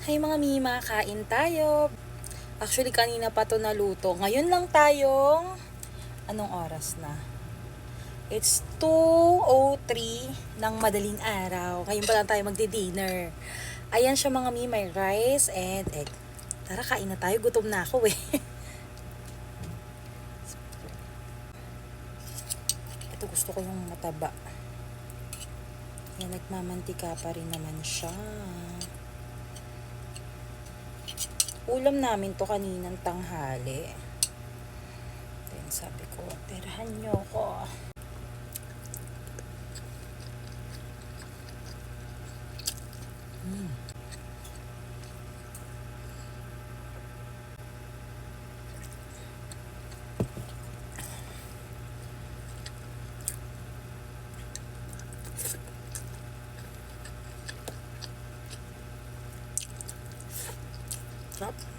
Hay mga Mima, kain tayo. Actually, kanina pa to naluto. Ngayon lang tayong, anong oras na? It's 2:03 ng madaling araw. Ngayon pa lang tayo magdi-dinner. Ayan siya mga Mima, may rice and egg. Tara, kain na tayo. Gutom na ako eh. Ito gusto ko yung mataba. Yan, nagmamantika pa rin naman siya. Ulam namin to kaninang tanghali. Then sabi ko, tirahan nyo ko. Sarap.